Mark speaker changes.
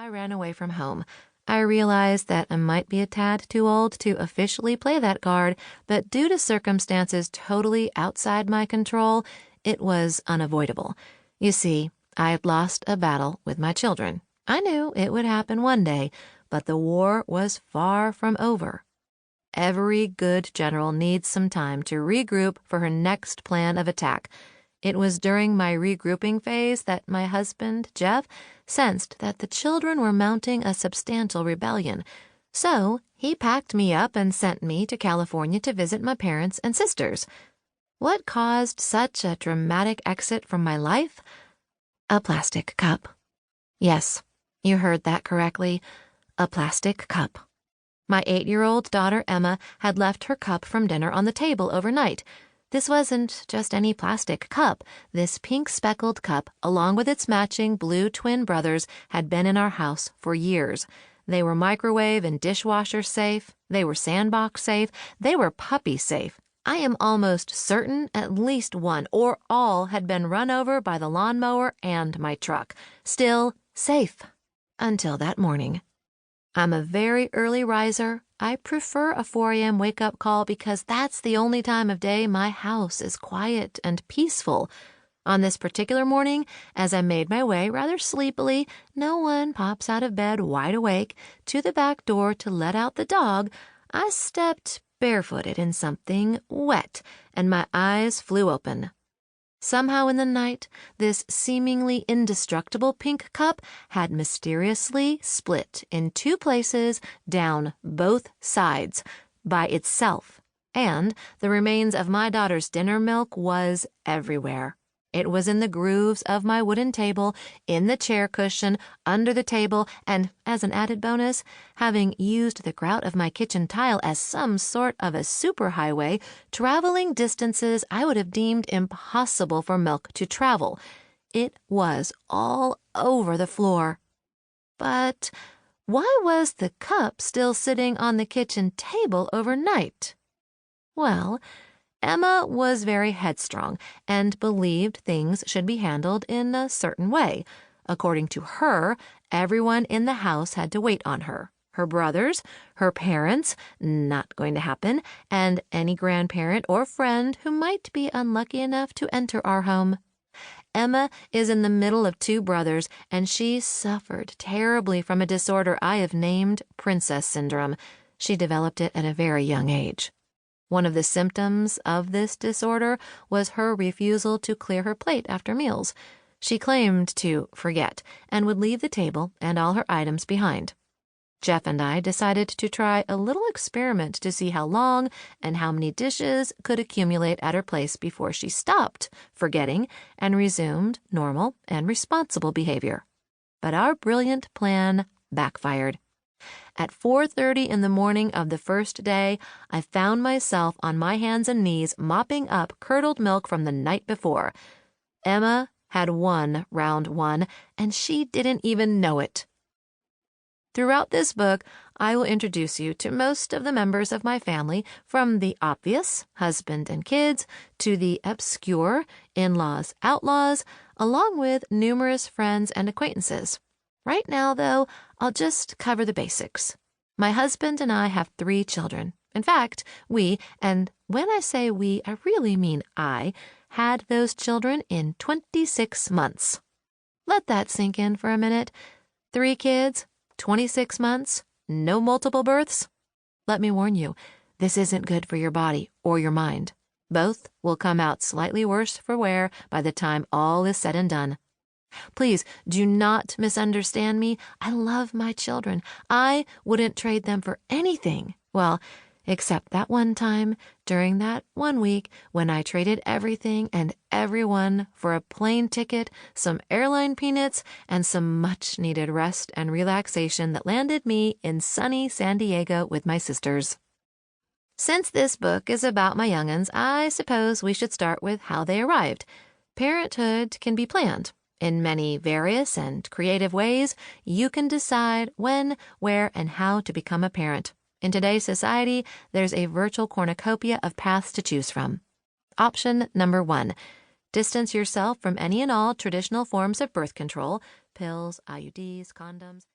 Speaker 1: I ran away from home. I realized that I might be a tad too old to officially play that card, but due to circumstances totally outside my control, it was unavoidable. You see, I had lost a battle with my children. I knew it would happen one day, but the war was far from over. Every good general needs some time to regroup for her next plan of attack. It was during my regrouping phase that my husband, Jeff, sensed that the children were mounting a substantial rebellion. So he packed me up and sent me to California to visit my parents and sisters. What caused such a dramatic exit from my life? A plastic cup. Yes, you heard that correctly. A plastic cup. My 8-year-old daughter Emma had left her cup from dinner on the table overnight. This wasn't just any plastic cup. This pink speckled cup, along with its matching blue twin brothers, had been in our house for years. They were microwave and dishwasher safe. They were sandbox safe. They were puppy safe. I am almost certain at least one or all had been run over by the lawnmower and my truck. Still safe. Until that morning. I'm a very early riser. I prefer a 4 a.m. wake-up call because that's the only time of day my house is quiet and peaceful. On this particular morning, as I made my way rather sleepily, no one pops out of bed wide awake, to the back door to let out the dog, I stepped barefooted in something wet, and my eyes flew open. Somehow in the night, this seemingly indestructible pink cup had mysteriously split in 2 places down both sides by itself, and the remains of my daughter's dinner milk was everywhere. It was in the grooves of my wooden table, in the chair cushion, under the table, and, as an added bonus, having used the grout of my kitchen tile as some sort of a superhighway, traveling distances I would have deemed impossible for milk to travel. It was all over the floor. But why was the cup still sitting on the kitchen table overnight? Well, Emma was very headstrong and believed things should be handled in a certain way. According to her, everyone in the house had to wait on her. Her brothers, her parents, not going to happen, and any grandparent or friend who might be unlucky enough to enter our home. Emma is in the middle of 2 brothers, and she suffered terribly from a disorder I have named Princess Syndrome. She developed it at a very young age. One of the symptoms of this disorder was her refusal to clear her plate after meals. She claimed to forget and would leave the table and all her items behind. Jeff and I decided to try a little experiment to see how long and how many dishes could accumulate at her place before she stopped forgetting and resumed normal and responsible behavior. But our brilliant plan backfired. At 4:30 in the morning of the first day, I found myself on my hands and knees mopping up curdled milk from the night before. Emma had won round 1, and she didn't even know it. Throughout this book, I will introduce you to most of the members of my family, from the obvious, husband and kids, to the obscure, in-laws, outlaws, along with numerous friends and acquaintances. Right now, though, I'll just cover the basics. My husband and I have 3 children. In fact, we, and when I say we, I really mean I, had those children in 26 months. Let that sink in for a minute. 3 kids, 26 months, no multiple births. Let me warn you, this isn't good for your body or your mind. Both will come out slightly worse for wear by the time all is said and done. Please do not misunderstand me. I love my children. I wouldn't trade them for anything. Well, except that one time during that 1 week when I traded everything and everyone for a plane ticket, some airline peanuts, and some much-needed rest and relaxation that landed me in sunny San Diego with my sisters. Since this book is about my young'uns, I suppose we should start with how they arrived. Parenthood can be planned. In many various and creative ways, you can decide when, where, and how to become a parent. In today's society, there's a virtual cornucopia of paths to choose from. Option number 1. Distance yourself from any and all traditional forms of birth control, pills, IUDs, condoms.